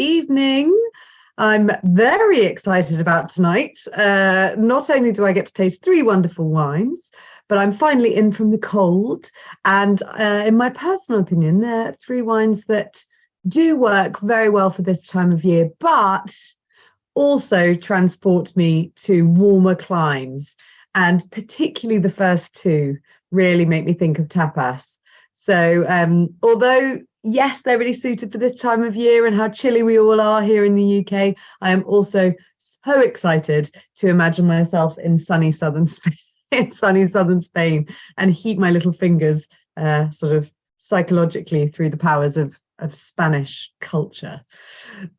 evening. I'm very excited about tonight. Not only do I get to taste three wonderful wines, but I'm finally in from the cold. And in my personal opinion, they're three wines that do work very well for this time of year, but also transport me to warmer climes. And particularly the first two really make me think of tapas. So although, yes, they're really suited for this time of year and how chilly we all are here in the UK, I am also so excited to imagine myself in sunny southern Spain, and heat my little fingers sort of psychologically through the powers of Spanish culture.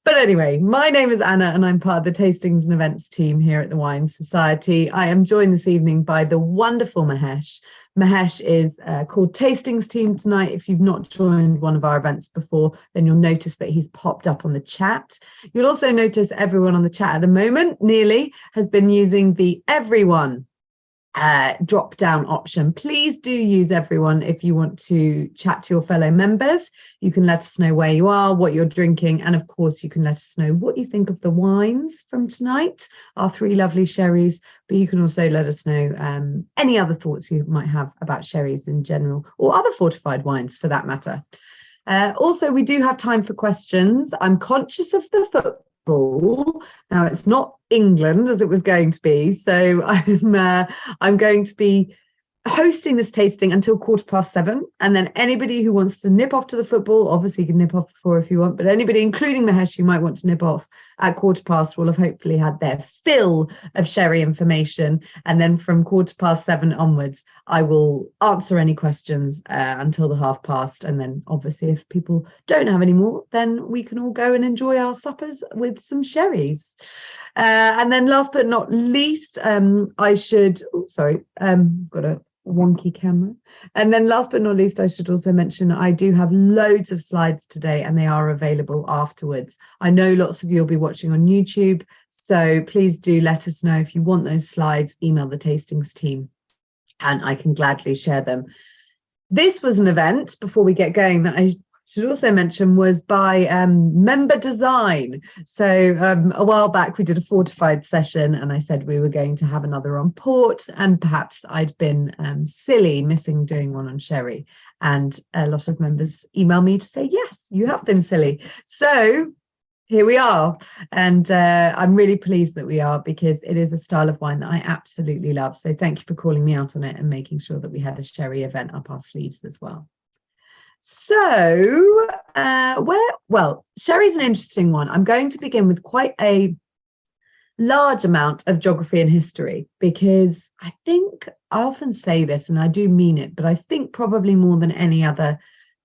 But anyway, my name is Anna and I'm part of the tastings and events team here at the Wine Society. I am joined this evening by the wonderful Mahesh. Mahesh is called Tastings Team tonight. If you've not joined one of our events before, then you'll notice that he's popped up on the chat. You'll also notice everyone on the chat at the moment, nearly, has been using the everyone drop down option. Please do use everyone if you want to chat to your fellow members. You can let us know where you are, what you're drinking, and of course you can let us know what you think of the wines from tonight, our three lovely sherries. But you can also let us know any other thoughts you might have about sherries in general, or other fortified wines for that matter. Also, we do have time for questions. I'm conscious of the football. Now, it's not England as it was going to be, so I'm going to be hosting this tasting until 7:15, and then anybody who wants to nip off to the football, obviously you can nip off before if you want, but anybody, including Mahesh, who might want to nip off at 7:15 will have hopefully had their fill of sherry information, and then from 7:15 onwards I will answer any questions until the 7:30, and then obviously if people don't have any more, then we can all go and enjoy our suppers with some sherries. And then last but not least, got a wonky camera. And then last but not least, I should also mention I do have loads of slides today and they are available afterwards. I know lots of you will be watching on YouTube, so please do let us know if you want those slides. Email the tastings team and I can gladly share them. This was an event, before we get going, that I should also mention was by member design. So a while back we did a fortified session and I said we were going to have another on port, and perhaps I'd been silly missing doing one on sherry, and a lot of members email me to say yes, you have been silly. So here we are, and I'm really pleased that we are, because it is a style of wine that I absolutely love. So thank you for calling me out on it and making sure that we had a sherry event up our sleeves as well. So sherry is an interesting one. I'm going to begin with quite a large amount of geography and history, because I think I often say this and I do mean it, but I think probably more than any other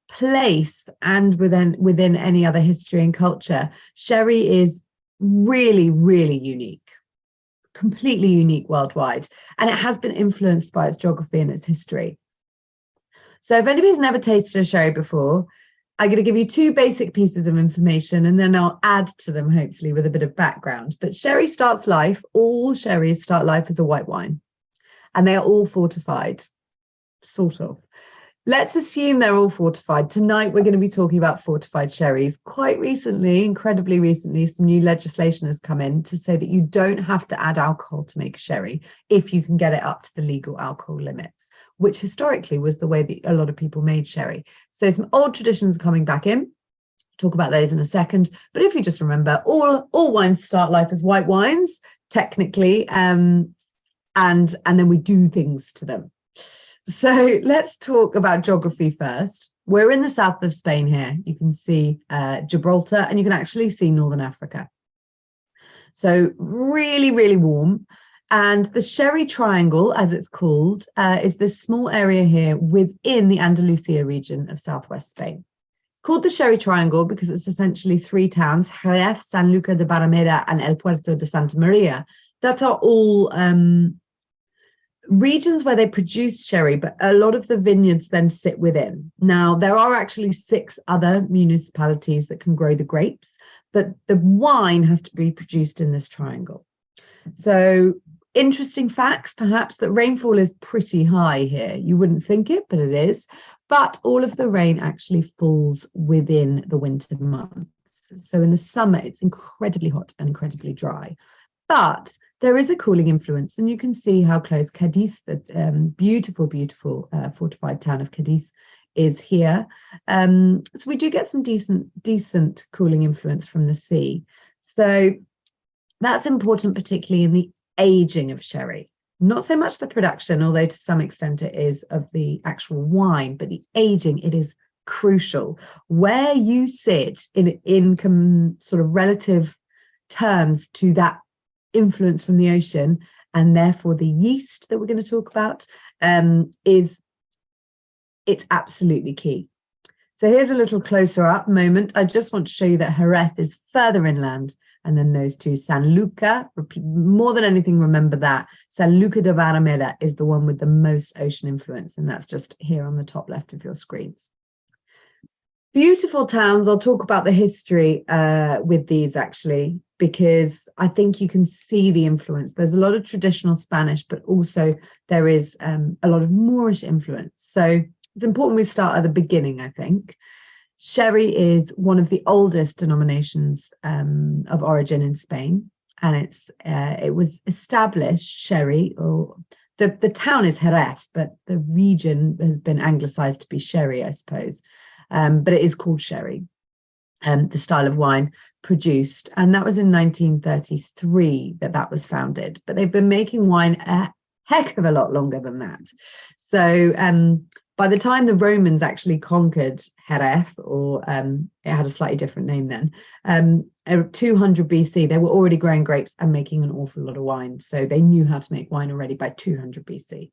place and within any other history and culture, sherry is really, really unique, completely unique worldwide, and it has been influenced by its geography and its history. So if anybody's never tasted a sherry before, I'm going to give you two basic pieces of information and then I'll add to them, hopefully, with a bit of background. But all sherries start life as a white wine, and they are all fortified, sort of. Let's assume they're all fortified. Tonight, we're going to be talking about fortified sherries. Quite recently, incredibly recently, some new legislation has come in to say that you don't have to add alcohol to make a sherry if you can get it up to the legal alcohol limits, which historically was the way that a lot of people made sherry. So some old traditions are coming back in. Talk about those in a second. But if you just remember, all wines start life as white wines, technically, and then we do things to them. So let's talk about geography first. We're in the south of Spain here. You can see Gibraltar, and you can actually see Northern Africa. So really, really warm. And the Sherry Triangle, as it's called, is this small area here within the Andalusia region of southwest Spain. It's called the Sherry Triangle because it's essentially three towns, Jerez, Sanlúcar de Barrameda, and El Puerto de Santa Maria, that are all regions where they produce sherry, but a lot of the vineyards then sit within. Now, there are actually 6 other municipalities that can grow the grapes, but the wine has to be produced in this triangle. So interesting facts, perhaps, that rainfall is pretty high here. You wouldn't think it, but it is. But all of the rain actually falls within the winter months. So in the summer, it's incredibly hot and incredibly dry. But there is a cooling influence, and you can see how close Cadiz, the beautiful, beautiful fortified town of Cadiz, is here. So we do get some decent cooling influence from the sea. So that's important, particularly in the aging of sherry. Not so much the production, although to some extent it is, of the actual wine, but the aging, it is crucial. Where you sit in sort of relative terms to that influence from the ocean, and therefore the yeast that we're going to talk about, it's absolutely key. So here's a little closer up moment. I just want to show you that Jerez is further inland, and then those two, Sanlúcar, more than anything, remember that. Sanlúcar de Barrameda is the one with the most ocean influence, and that's just here on the top left of your screens. Beautiful towns. I'll talk about the history with these, actually, because I think you can see the influence. There's a lot of traditional Spanish, but also there is a lot of Moorish influence. So it's important we start at the beginning, I think. Sherry is one of the oldest denominations of origin in Spain, and it was established, Sherry, or the town is Jerez, but the region has been anglicized to be Sherry, I suppose. But it is called sherry, the style of wine produced. And that was in 1933 that was founded. But they've been making wine a heck of a lot longer than that. So by the time the Romans actually conquered Jerez, or it had a slightly different name then, 200 BC, they were already growing grapes and making an awful lot of wine. So they knew how to make wine already by 200 BC.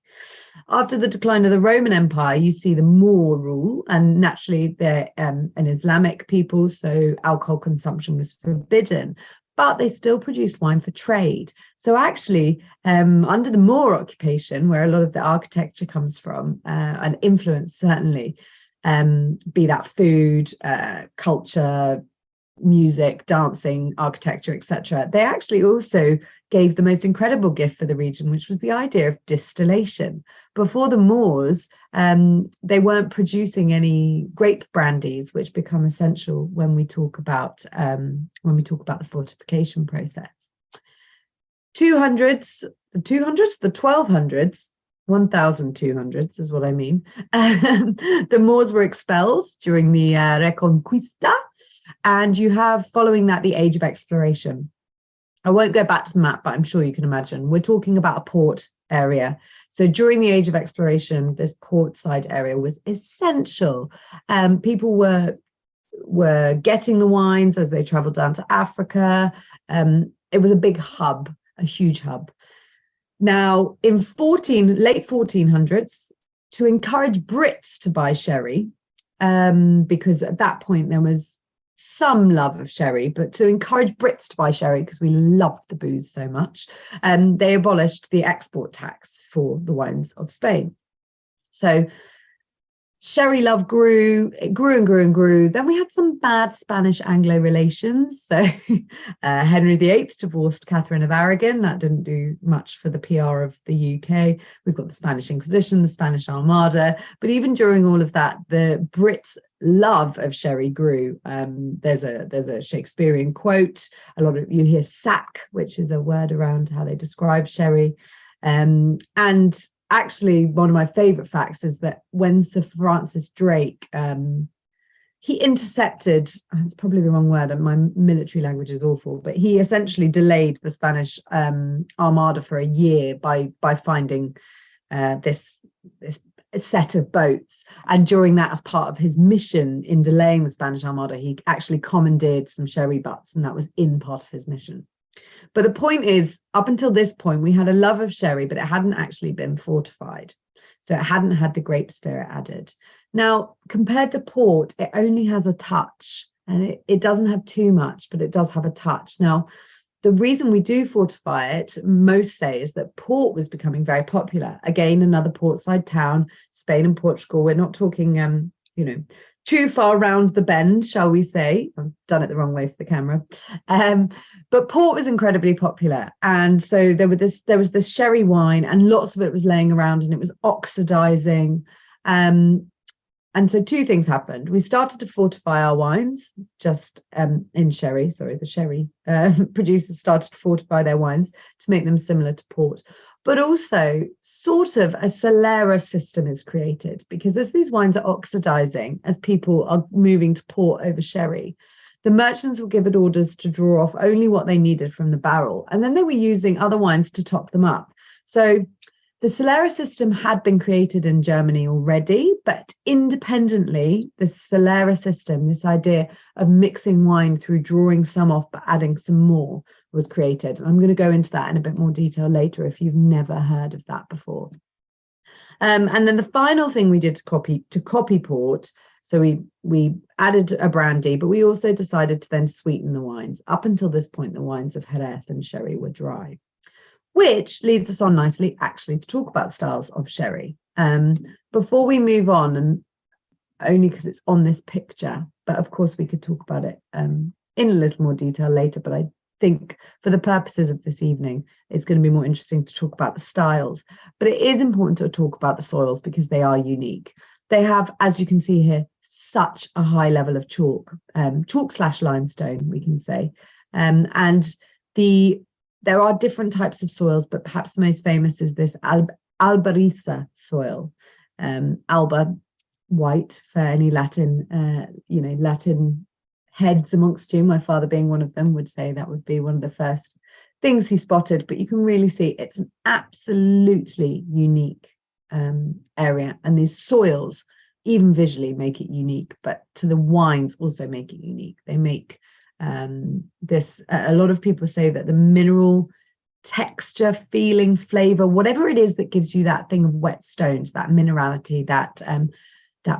After the decline of the Roman Empire, you see the Moor rule, and naturally they're an Islamic people, so alcohol consumption was forbidden. But they still produced wine for trade. So actually, under the Moor occupation, where a lot of the architecture comes from, and influence certainly, be that food, culture, music, dancing, architecture, etc., they actually also gave the most incredible gift for the region, which was the idea of distillation. Before the Moors, they weren't producing any grape brandies, which become essential when we talk about the fortification process. The 1200s, 1200s is what I mean. The Moors were expelled during the Reconquista, and you have, following that, the age of exploration. I won't go back to the map, but I'm sure you can imagine. We're talking about a port area. So during the age of exploration, this portside area was essential. People were getting the wines as they traveled down to Africa. It was a big hub, a huge hub. Now, in late 1400s, to encourage Brits to buy sherry, because at that point there was some love of sherry, but to encourage Brits to buy sherry, because we loved the booze so much, they abolished the export tax for the wines of Spain. So sherry love grew, it grew and grew and grew. Then we had some bad Spanish-Anglo relations. So Henry VIII divorced Catherine of Aragon. That didn't do much for the PR of the UK. We've got the Spanish Inquisition, the Spanish Armada. But even during all of that, the Brits' love of sherry grew. There's a Shakespearean quote. You hear sack, which is a word around how they describe sherry. And actually, one of my favorite facts is that when Sir Francis Drake, he intercepted, it's probably the wrong word, and my military language is awful, but he essentially delayed the Spanish Armada for a year by finding this set of boats. And during that, as part of his mission in delaying the Spanish Armada, he actually commandeered some sherry butts, and that was in part of his mission. But the point is, up until this point, we had a love of sherry, but it hadn't actually been fortified. So it hadn't had the grape spirit added. Now, compared to port, it only has a touch, and it doesn't have too much, but it does have a touch. Now, the reason we do fortify it, most say, is that port was becoming very popular. Again, another portside town, Spain and Portugal. We're not talking, too far round the bend, shall we say. I've done it the wrong way for the camera. But port was incredibly popular. And so there was this sherry wine, and lots of it was laying around, and it was oxidizing. And so two things happened. We started to fortify our wines just in sherry. Sorry, the sherry producers started to fortify their wines to make them similar to port. But also sort of a solera system is created, because as these wines are oxidizing, as people are moving to port over sherry, the merchants were given orders to draw off only what they needed from the barrel. And then they were using other wines to top them up. So the solera system had been created in Germany already, but independently, the solera system, this idea of mixing wine through drawing some off but adding some more, was created. And I'm going to go into that in a bit more detail later if you've never heard of that before. And then the final thing we did to copy port, so we added a brandy, but we also decided to then sweeten the wines. Up until this point, the wines of Jerez and sherry were dry. Which leads us on nicely, actually, to talk about styles of sherry. Before we move on, and only because it's on this picture, but of course we could talk about it in a little more detail later, but I think for the purposes of this evening, it's going to be more interesting to talk about the styles. But it is important to talk about the soils because they are unique. They have, as you can see here, such a high level of chalk, chalk/limestone, we can say. There are different types of soils, but perhaps the most famous is this albariza soil. Alba, white, for any Latin, Latin heads amongst you. My father, being one of them, would say that would be one of the first things he spotted. But you can really see it's an absolutely unique area, and these soils, even visually, make it unique. But to the wines, also make it unique. They make a lot of people say that the mineral texture, feeling, flavor, whatever it is that gives you that thing of wet stones, that minerality, that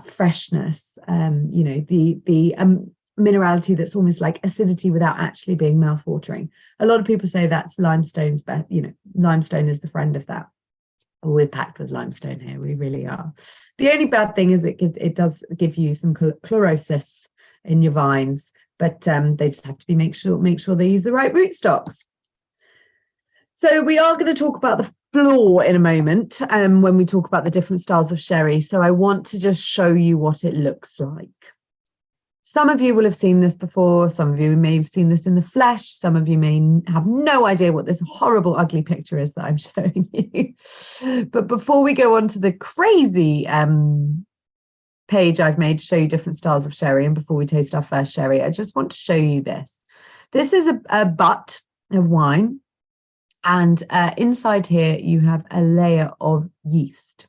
freshness, the minerality that's almost like acidity without actually being mouth-watering. A lot of people say that's limestone is the friend of that. We're packed with limestone here, we really are. The only bad thing is it does give you some chlorosis in your vines, but they just have to be make sure they use the right rootstocks. So we are going to talk about the flor in a moment when we talk about the different styles of sherry. So I want to just show you what it looks like. Some of you will have seen this before. Some of you may have seen this in the flesh. Some of you may have no idea what this horrible, ugly picture is that I'm showing you. But before we go on to the crazy page I've made to show you different styles of sherry, and before we taste our first sherry, I just want to show you this. This is a butt of wine, and inside here you have a layer of yeast.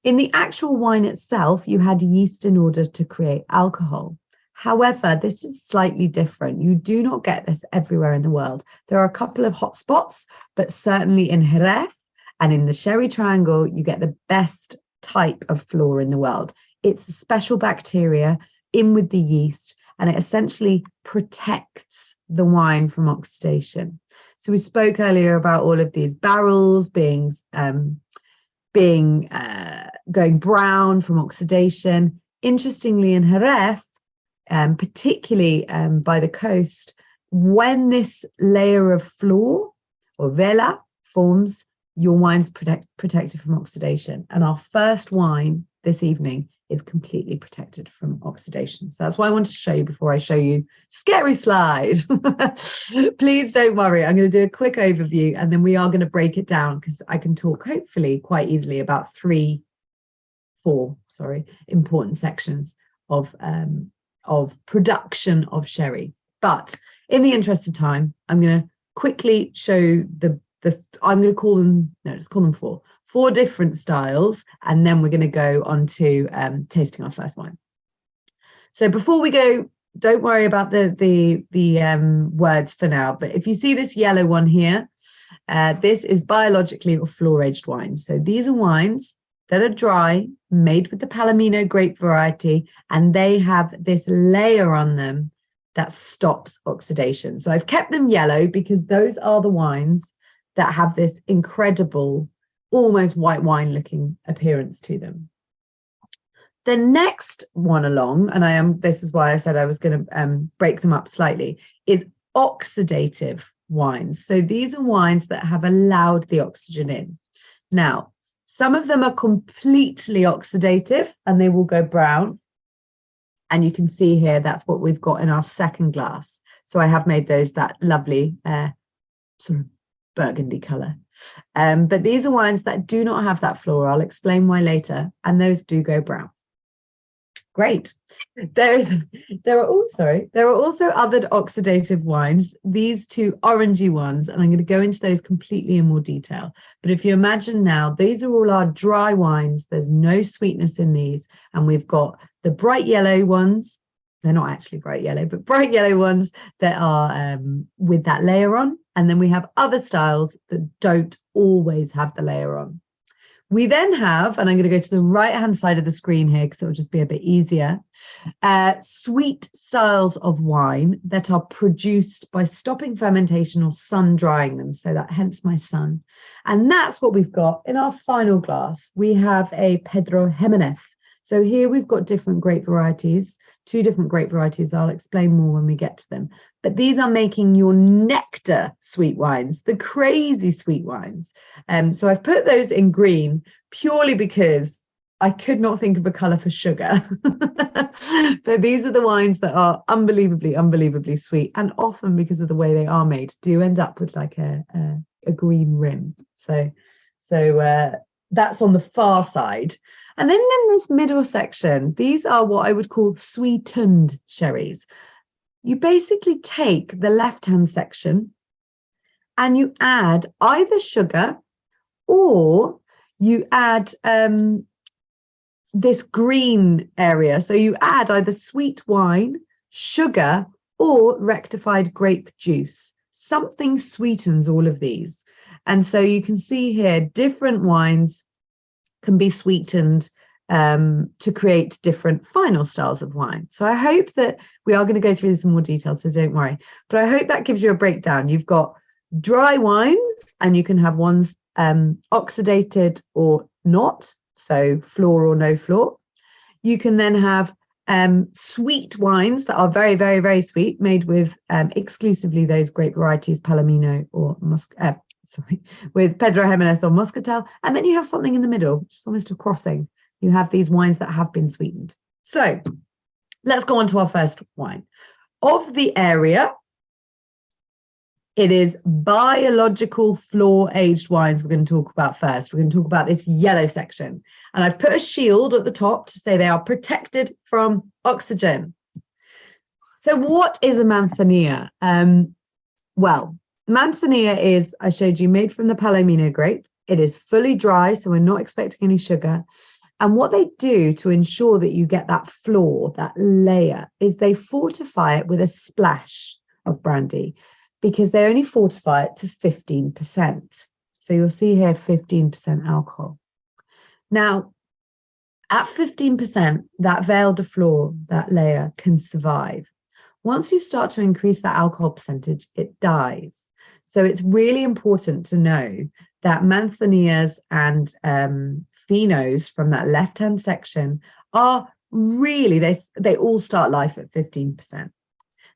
In the actual wine itself, you had yeast in order to create alcohol. However, this is slightly different. You do not get this everywhere in the world. There are a couple of hot spots, but certainly in Jerez and in the Sherry Triangle, you get the best type of flor in the world. It's a special bacteria in with the yeast, and it essentially protects the wine from oxidation. So we spoke earlier about all of these barrels going brown from oxidation. Interestingly, in Jerez, particularly by the coast, when this layer of flor or vela forms, your wine's protected from oxidation. And our first wine this evening is completely protected from oxidation. So that's why I want to show you before I show you scary slide. Please don't worry. I'm going to do a quick overview, and then we are going to break it down because I can talk hopefully quite easily about four important sections of production of sherry. But in the interest of time, I'm going to quickly show I'm going to call them, let's call them four different styles, and then we're going to go on to tasting our first wine. So before we go, don't worry about the words for now, but if you see this yellow one here, this is biologically or flor-aged wine. So these are wines that are dry, made with the Palomino grape variety, and they have this layer on them that stops oxidation. So I've kept them yellow because those are the wines that have this incredible, almost white wine looking appearance to them. The next one along, and this is why I said I was going to break them up slightly, is oxidative wines. So these are wines that have allowed the oxygen in. Now, Some of them are completely oxidative and they will go brown. And you can see here, that's what we've got in our second glass. So I have made those that lovely sort of burgundy colour. But these are wines that do not have that flor. I'll explain why later. And those do go brown. Great. There are also other oxidative wines, these two orangey ones, and I'm going to go into those completely in more detail. But if you imagine now, these are all our dry wines. There's no sweetness in these. And we've got the bright yellow ones. They're not actually bright yellow, but bright yellow ones that are with that layer on. And then we have other styles that don't always have the layer on. We then have, and I'm going to go to the right-hand side of the screen here because it will just be a bit easier, sweet styles of wine that are produced by stopping fermentation or sun drying them. So that hence my sun. And that's what we've got in our final glass. We have a Pedro Ximénez. So here we've got different grape varieties, 2 different grape varieties. I'll explain more when we get to them. But these are making your nectar sweet wines, the crazy sweet wines. So I've put those in green purely because I could not think of a colour for sugar. But these are the wines that are unbelievably, unbelievably sweet. And often because of the way they are made, do end up with like a green rim. So that's on the far side. And then in this middle section, these are what I would call sweetened sherries. You basically take the left-hand section and you add either sugar or you add this green area. So you add either sweet wine, sugar, or rectified grape juice. Something sweetens all of these. And so you can see here, different wines can be sweetened to create different final styles of wine. So I hope that we are going to go through this in more detail, so don't worry. But I hope that gives you a breakdown. You've got dry wines, and you can have ones oxidated or not, so flor or no flor. You can then have sweet wines that are very, very, very sweet, made with exclusively those grape varieties, Palomino or with Pedro Ximénez or Moscatel. And then you have something in the middle, which is almost a crossing. You have these wines that have been sweetened. So let's go on to our first wine. Of the area, it is biological flor-aged wines we're going to talk about first. We're going to talk about this yellow section. And I've put a shield at the top to say they are protected from oxygen. So what is a Manzanilla? Well, Manzanilla is, I showed you, made from the Palomino grape. It is fully dry, so we're not expecting any sugar. And what they do to ensure that you get that flor, that layer, is they fortify it with a splash of brandy, because they only fortify it to 15%. So you'll see here 15% alcohol. Now, at 15%, that veil de flor, that layer, can survive. Once you start to increase that alcohol percentage, it dies. So it's really important to know that Manzanillas and Finos from that left-hand section are really, they all start life at 15%.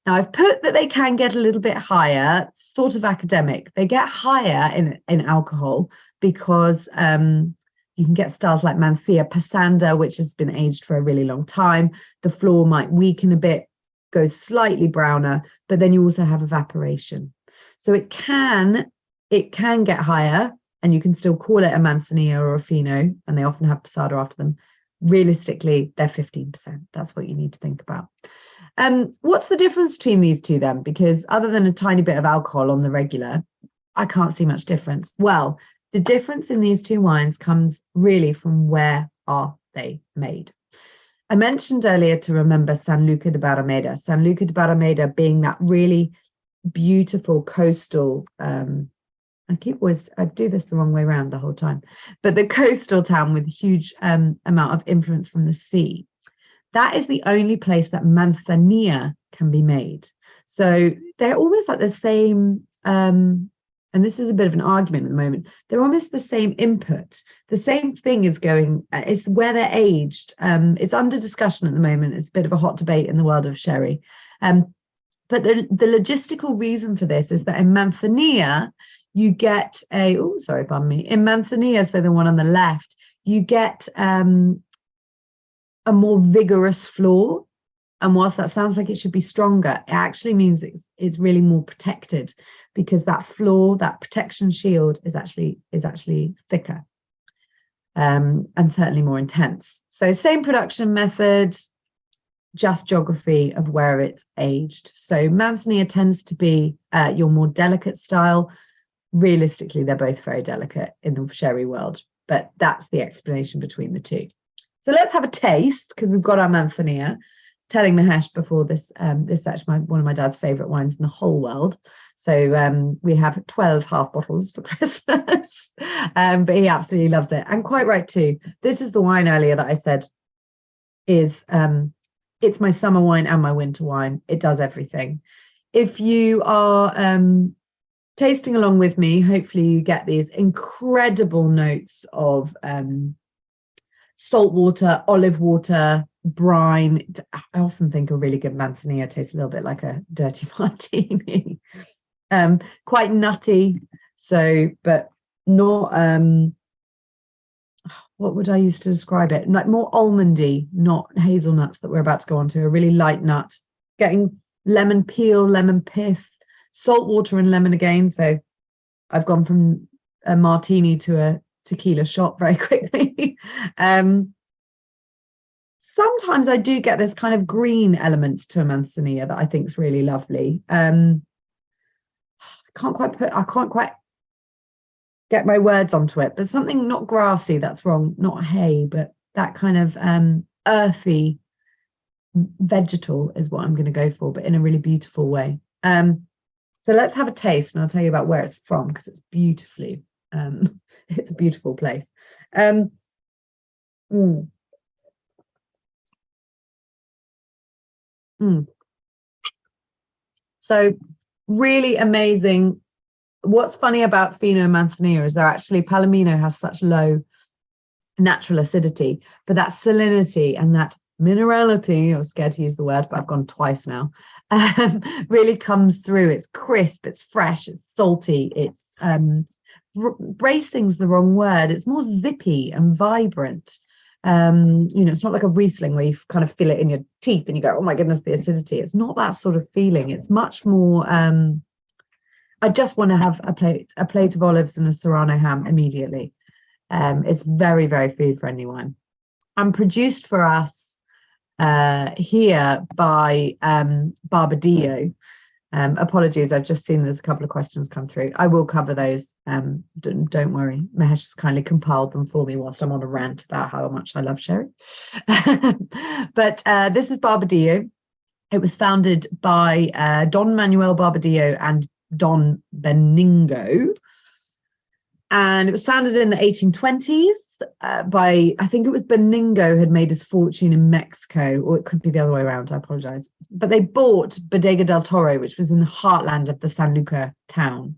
Now, I've put that they can get a little bit higher, sort of academic. They get higher in alcohol because you can get styles like Manzanilla Pasanda, which has been aged for a really long time. The flor might weaken a bit, goes slightly browner, but then you also have evaporation. So it can get higher, and you can still call it a Manzanilla or a Fino, and they often have Posada after them. Realistically, they're 15%. That's what you need to think about. What's the difference between these two then? Because other than a tiny bit of alcohol on the regular, I can't see much difference. Well, the difference in these two wines comes really from where are they made. I mentioned earlier to remember San Luca de Barrameda. San Luca de Barrameda being that really beautiful coastal, I do this the wrong way around the whole time, but the coastal town with huge amount of influence from the sea. That is the only place that Manzanilla can be made. So they're almost like the same, and this is a bit of an argument at the moment, they're almost the same input. The same thing is going, it's where they're aged. It's under discussion at the moment. It's a bit of a hot debate in the world of sherry. But the logistical reason for this is that in Manzanilla, you get in Manzanilla, so the one on the left, you get a more vigorous flor. And whilst that sounds like it should be stronger, it actually means it's really more protected, because that flor, that protection shield, is actually thicker, and certainly more intense. So same production method, just geography of where it's aged. So Manzanilla tends to be your more delicate style. Realistically, they're both very delicate in the sherry world, but that's the explanation between the two. So let's have a taste, because we've got our Manzanilla. Telling Mahesh before this, this is actually one of my dad's favourite wines in the whole world. So we have 12 half bottles for Christmas, but he absolutely loves it, and quite right too. This is the wine earlier that I said is it's my summer wine and my winter wine. It does everything. If you are tasting along with me, hopefully you get these incredible notes of salt water, olive water, brine. I often think a really good Manzanilla tastes a little bit like a dirty martini. Quite nutty, so, but not what would I use to describe it? Like more almondy, not hazelnuts that we're about to go on to. A really light nut, getting lemon peel, lemon pith, salt water and lemon again. So I've gone from a martini to a tequila shot very quickly. Sometimes I do get this kind of green element to a Manzanilla that I think is really lovely. I can't quite get my words onto it, but something not grassy, that's wrong, not hay, but that kind of earthy vegetal is what I'm going to go for, but in a really beautiful way. So let's have a taste, and I'll tell you about where it's from, because it's beautifully, it's a beautiful place. So really amazing. What's funny about Fino and Manzanilla is Palomino has such low natural acidity, but that salinity and that minerality, I was scared to use the word, but I've gone twice now, really comes through. It's crisp, it's fresh, it's salty, it's bracing's the wrong word. It's more zippy and vibrant. It's not like a Riesling where you kind of feel it in your teeth and you go, oh my goodness, the acidity. It's not that sort of feeling. It's much more, I just want to have a plate of olives and a Serrano ham immediately. It's very, very food friendly wine. And produced for us here by Barbadillo. Apologies, I've just seen there's a couple of questions come through. I will cover those. Don't worry. Mahesh has kindly compiled them for me whilst I'm on a rant about how much I love sherry. But this is Barbadillo. It was founded by Don Manuel Barbadillo and Don Benigno. And it was founded in the 1820s by, I think it was Benigno had made his fortune in Mexico, or it could be the other way around, I apologize. But they bought Bodega del Toro, which was in the heartland of the San Luca town.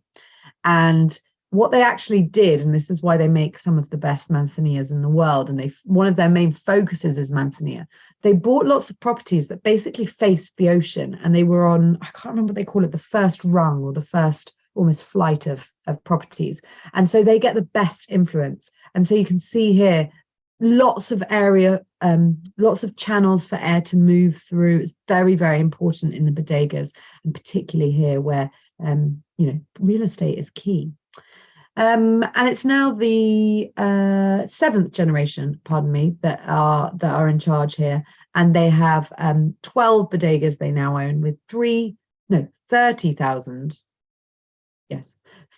And what they actually did, and this is why they make some of the best Manzanillas in the world, and one of their main focuses is Manzanilla. They bought lots of properties that basically faced the ocean, and they were on, I can't remember what they call it, the first rung or the first almost flight of properties. And so they get the best influence. And so you can see here, lots of area, lots of channels for air to move through. It's very, very important in the bodegas, and particularly here where, real estate is key. And it's now the seventh generation, that are in charge here. And they have 12 bodegas they now own with 30,000. Yes,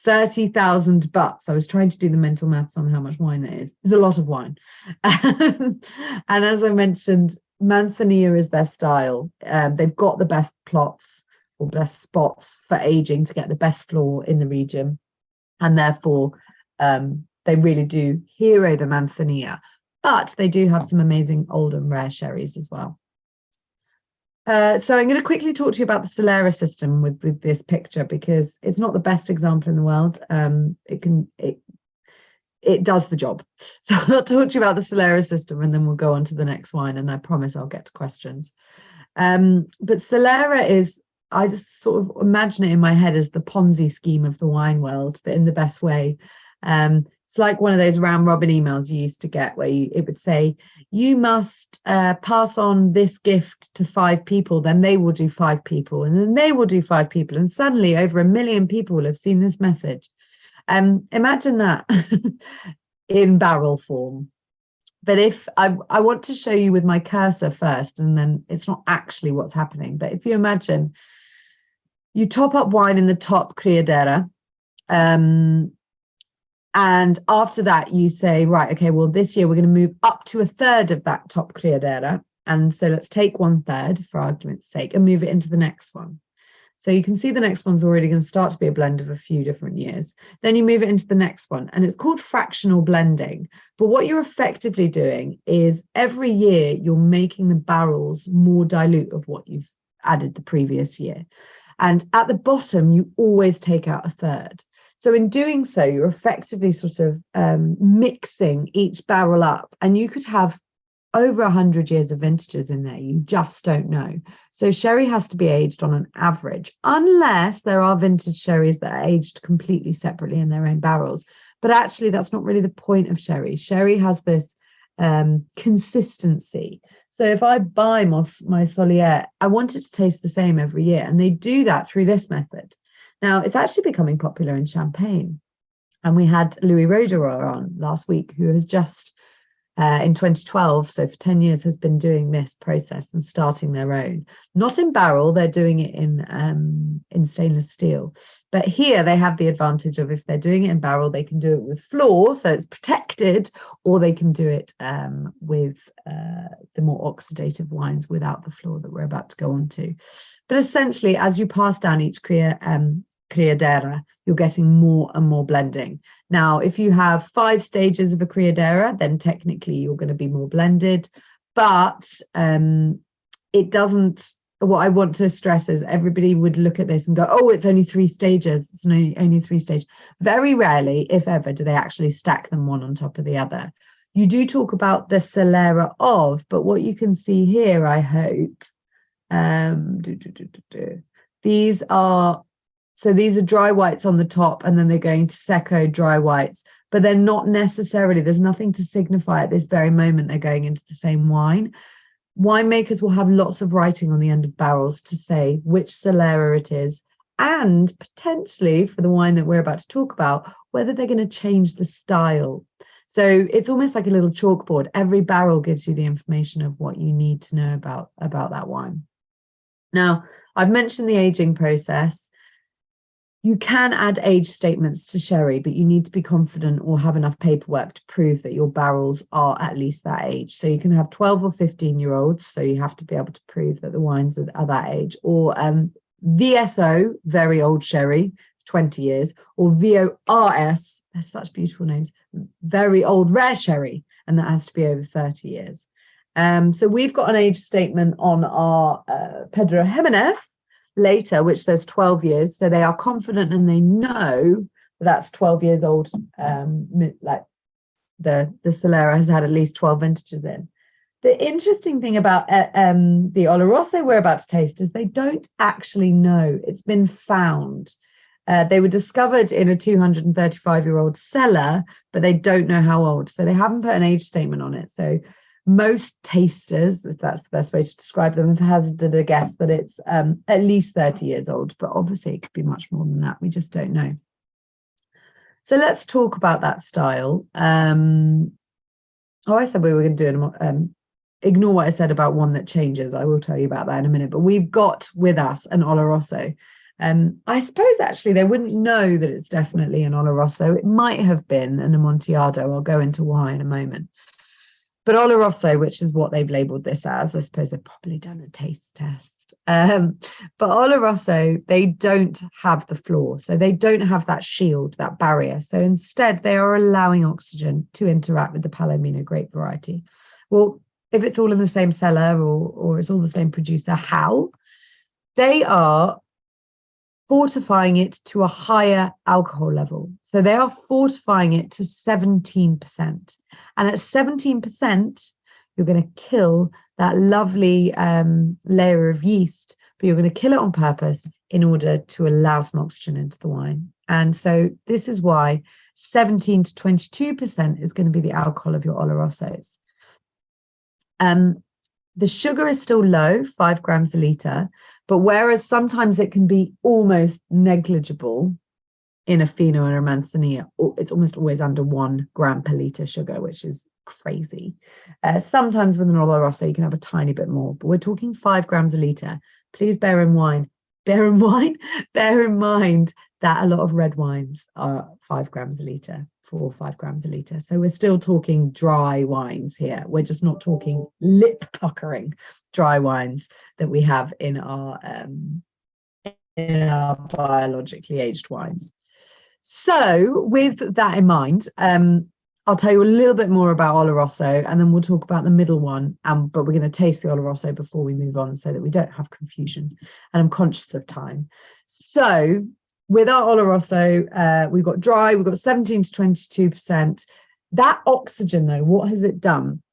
30,000 butts. I was trying to do the mental maths on how much wine that is. It's a lot of wine. And as I mentioned, Manzanilla is their style. They've got the best plots or best spots for aging to get the best flor in the region. And therefore, they really do hero the Manzanilla. But they do have some amazing old and rare sherries as well. So I'm going to quickly talk to you about the solera system with this picture, because it's not the best example in the world. It does the job. So I'll talk to you about the solera system, and then we'll go on to the next wine, and I promise I'll get to questions. But solera is I just sort of imagine it in my head as the Ponzi scheme of the wine world, but in the best way. It's like one of those round robin emails you used to get where it would say, you must pass on this gift to 5 people, then they will do 5 people, and then they will do 5 people. And suddenly over 1 million people will have seen this message. Imagine that in barrel form. But if I want to show you with my cursor first, and then it's not actually what's happening. But if you imagine you top up wine in the top criadera, and after that, you say, right, okay, well, this year we're going to move up to 1/3 of that top criadera. And so let's take 1/3 for argument's sake and move it into the next one. So you can see the next one's already going to start to be a blend of a few different years. Then you move it into the next one, and it's called fractional blending. But what you're effectively doing is every year you're making the barrels more dilute of what you've added the previous year. And at the bottom, you always take out 1/3. So in doing so, you're effectively sort of mixing each barrel up, and you could have over 100 years of vintages in there. You just don't know. So sherry has to be aged on an average, unless there are vintage sherries that are aged completely separately in their own barrels. But actually, that's not really the point of sherry. Sherry has this consistency. So if I buy my solera, I want it to taste the same every year. And they do that through this method. Now, it's actually becoming popular in Champagne. And we had Louis Roederer on last week, who has just, in 2012, so for 10 years, has been doing this process and starting their own. Not in barrel, they're doing it in stainless steel. But here they have the advantage of, if they're doing it in barrel, they can do it with flor, so it's protected, or they can do it with the more oxidative wines without the flor that we're about to go on to. But essentially, as you pass down each criadera, you're getting more and more blending. Now, if you have 5 stages of a criadera, then technically you're going to be more blended. But it doesn't, what I want to stress is everybody would look at this and go, oh, it's only 3 stages. It's only 3 stages. Very rarely, if ever, do they actually stack them one on top of the other. You do talk about the solera of, but what you can see here, I hope, these are dry whites on the top, and then they're going to secco dry whites, but they're not necessarily, there's nothing to signify at this very moment they're going into the same wine. Winemakers will have lots of writing on the end of barrels to say which solera it is, and potentially, for the wine that we're about to talk about, whether they're going to change the style. So it's almost like a little chalkboard. Every barrel gives you the information of what you need to know about that wine. Now, I've mentioned the aging process. You can add age statements to sherry, but you need to be confident or have enough paperwork to prove that your barrels are at least that age. So you can have 12 or 15-year-olds, so you have to be able to prove that the wines are that age, or VSO, very old sherry, 20 years, or VORS, they're such beautiful names, very old rare sherry, and that has to be over 30 years. So we've got an age statement on our Pedro Ximénez later, which says 12 years. So they are confident and they know that's 12 years old. Like the solera has had at least 12 vintages in. The interesting thing about the Oloroso we're about to taste is they don't actually know. It's been found. They were discovered in a 235-year-old cellar, but they don't know how old. So they haven't put an age statement on it. So most tasters, if that's the best way to describe them, have hazarded a guess that it's at least 30 years old, but obviously it could be much more than that. We just don't know. So let's talk about that style. I said we were going to do ignore what I said about one that changes. I will tell you about that in a minute. But we've got with us an Oloroso. I suppose actually they wouldn't know that it's definitely an Oloroso. It might have been an Amontillado. I'll go into why in a moment. But Oloroso, which is what they've labelled this as, I suppose they've probably done a taste test. But Oloroso, they don't have the flor. So they don't have that shield, that barrier. So instead, they are allowing oxygen to interact with the Palomino grape variety. Well, if it's all in the same cellar or it's all the same producer, how? They are fortifying it to a higher alcohol level. So they are fortifying it to 17%. And at 17%, you're going to kill that lovely layer of yeast but you're going to kill it on purpose in order to allow some oxygen into the wine. And so this is why 17 to 22% is going to be the alcohol of your Olorosos. The sugar is still low, 5 grams a litre, but whereas sometimes it can be almost negligible in a Fino or a Manzanilla, it's almost always under 1 gram per litre sugar, which is crazy. Sometimes with an Oloroso, you can have a tiny bit more, but we're talking 5 grams a litre. Please bear in mind that a lot of red wines are 5 grams a litre, 4 or 5 grams a litre. So we're still talking dry wines here. We're just not talking lip puckering dry wines that we have in our biologically aged wines. So with that in mind, I'll tell you a little bit more about Oloroso, and then we'll talk about the middle one. But we're going to taste the Oloroso before we move on so that we don't have confusion. And I'm conscious of time. So with our Oloroso, we've got dry, we've got 17 to 22%. That oxygen, though, what has it done?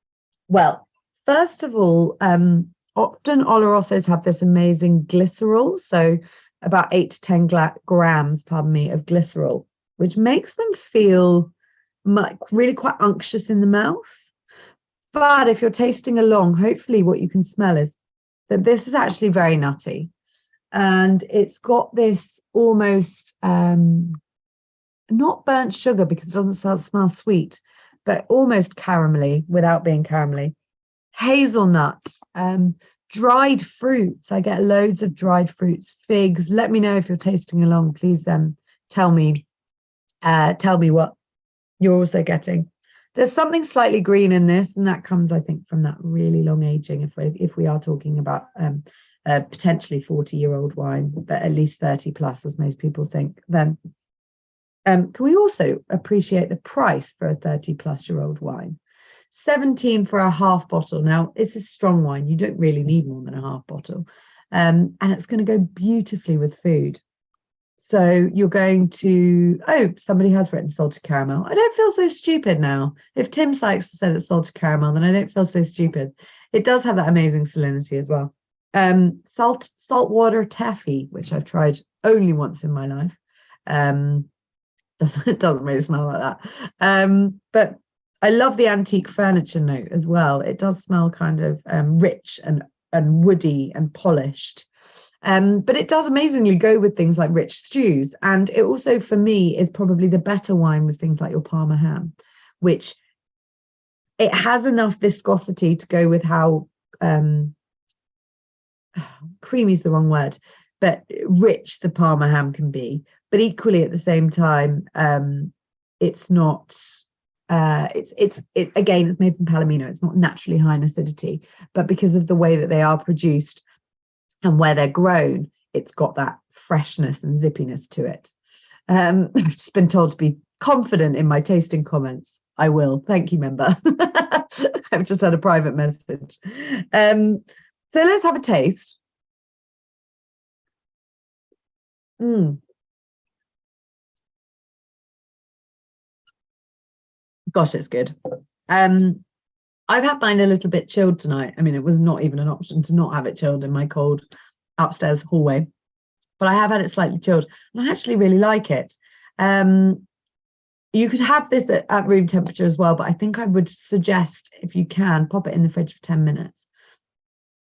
Well, first of all, often Olorosos have this amazing glycerol, so about 8 to 10 grams, of glycerol, which makes them feel really quite unctuous in the mouth. But if you're tasting along, hopefully what you can smell is that this is actually very nutty. And it's got this almost, not burnt sugar because it doesn't smell sweet, but almost caramelly without being caramelly. Hazelnuts, dried fruits. I get loads of dried fruits, figs. Let me know if you're tasting along. Please tell me what you're also getting. There's something slightly green in this, and that comes, I think, from that really long aging. If we are talking about potentially 40-year-old wine, but at least 30 plus, as most people think, then can we also appreciate the price for a 30-plus-year-old wine? 17 for a half bottle. Now, it's a strong wine. You don't really need more than a half bottle. And it's going to go beautifully with food. So you're going to, somebody has written salted caramel. I don't feel so stupid now. If Tim Sykes said it's salted caramel, then I don't feel so stupid. It does have that amazing salinity as well. Saltwater taffy, which I've tried only once in my life. It doesn't really smell like that. But I love the antique furniture note as well. It does smell kind of rich and woody and polished. But it does amazingly go with things like rich stews. And it also, for me, is probably the better wine with things like your Parma ham, which it has enough viscosity to go with how creamy is the wrong word, but rich the Parma ham can be. But equally at the same time, it's not. Again, it's made from Palomino. It's not naturally high in acidity, but because of the way that they are produced and where they're grown, it's got that freshness and zippiness to it. I've just been told to be confident in my tasting comments. I will. Thank you, member. I've just had a private message. So let's have a taste. Gosh, it's good. I've had mine a little bit chilled tonight. I mean, it was not even an option to not have it chilled in my cold upstairs hallway, but I have had it slightly chilled, and I actually really like it. You could have this at room temperature as well, but I think I would suggest, if you can, pop it in the fridge for 10 minutes.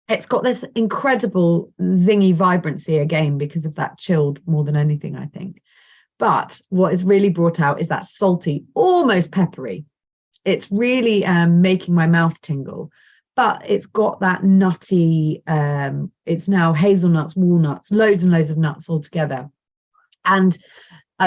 It's got this incredible zingy vibrancy again because of that chilled more than anything, I think. But what is really brought out is that salty, almost peppery. It's really making my mouth tingle, but it's got that nutty, it's now hazelnuts, walnuts, loads and loads of nuts all together. And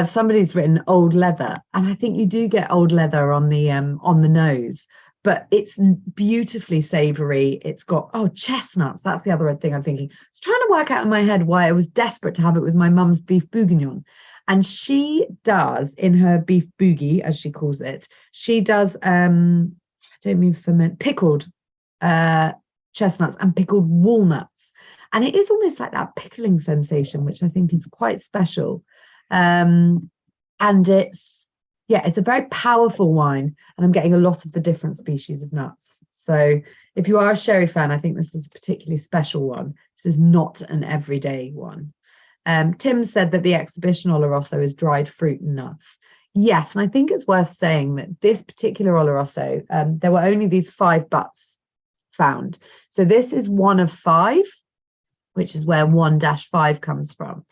somebody's written old leather, and I think you do get old leather on the nose, but it's beautifully savory. It's got, chestnuts. That's the other thing I'm thinking. I was trying to work out in my head why I was desperate to have it with my mum's beef bourguignon. And she does, in her beef bougie, as she calls it, she does, I don't mean ferment, pickled chestnuts and pickled walnuts. And it is almost like that pickling sensation, which I think is quite special. And it's a very powerful wine. And I'm getting a lot of the different species of nuts. So if you are a sherry fan, I think this is a particularly special one. This is not an everyday one. Tim said that the exhibition Oloroso is dried fruit and nuts. Yes, and I think it's worth saying that this particular Oloroso, there were only these 5 butts found. So this is one of 5, which is where 1-5 comes from.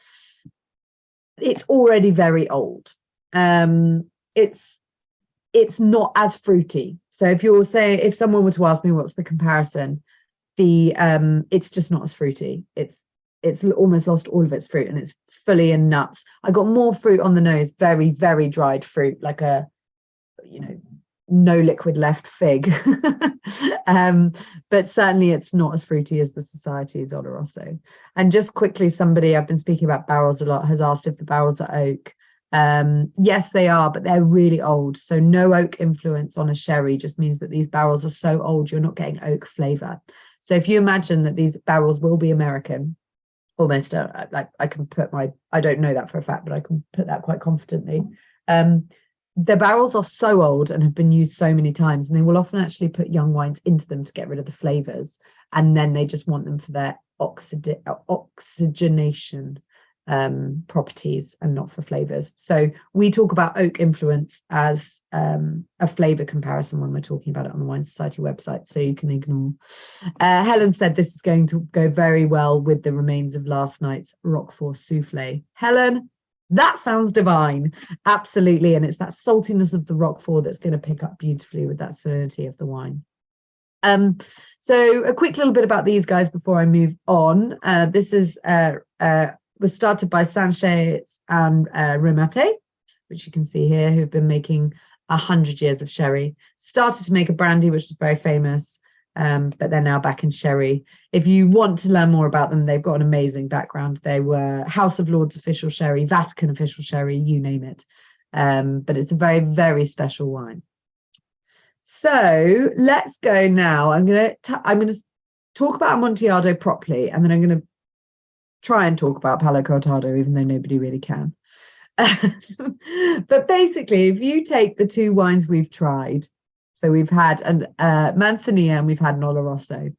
It's already very old. It's not as fruity. So if someone were to ask me what's the comparison, it's just not as fruity. It's almost lost all of its fruit, and it's fully in nuts. I got more fruit on the nose, very, very dried fruit, like no liquid left fig. But certainly it's not as fruity as the Society's Oloroso. And just quickly, somebody, I've been speaking about barrels a lot, has asked if the barrels are oak. Yes, they are, but they're really old. So no oak influence on a sherry just means that these barrels are so old, you're not getting oak flavor. So if you imagine that these barrels will be American, almost like I don't know that for a fact, but I can put that quite confidently. The barrels are so old and have been used so many times, and they will often actually put young wines into them to get rid of the flavors, and then they just want them for their oxygenation properties and not for flavors. So we talk about oak influence as a flavor comparison when we're talking about it on the Wine Society website, so you can ignore. Helen said this is going to go very well with the remains of last night's Roquefort souffle. Helen, that sounds divine. Absolutely. And it's that saltiness of the Roquefort that's going to pick up beautifully with that salinity of the wine. So a quick little bit about these guys before I move on. This is was started by Sanchez and Remate, which you can see here, who've been making 100 years of sherry. Started to make a brandy, which was very famous, but they're now back in sherry. If you want to learn more about them, they've got an amazing background. They were House of Lords official sherry, Vatican official sherry, you name it. But it's a very, very special wine. So let's go now. I'm going to talk about Amontillado properly, and then I'm going to try and talk about Palo Cortado, even though nobody really can. But basically, if you take the 2 wines we've tried, so we've had an Manzanilla and we've had an Oloroso.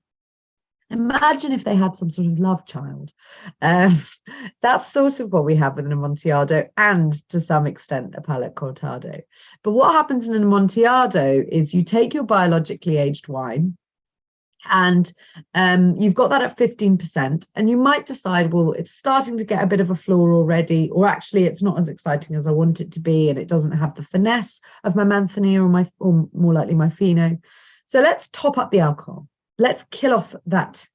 Imagine if they had some sort of love child. That's sort of what we have with an Amontillado, and to some extent a Palo Cortado. But what happens in an Amontillado is you take your biologically aged wine, and you've got that at 15%, and you might decide, well, it's starting to get a bit of a flor already, or actually it's not as exciting as I want it to be, and it doesn't have the finesse of my Manzanilla or more likely my Fino. So let's top up the alcohol. Let's kill off that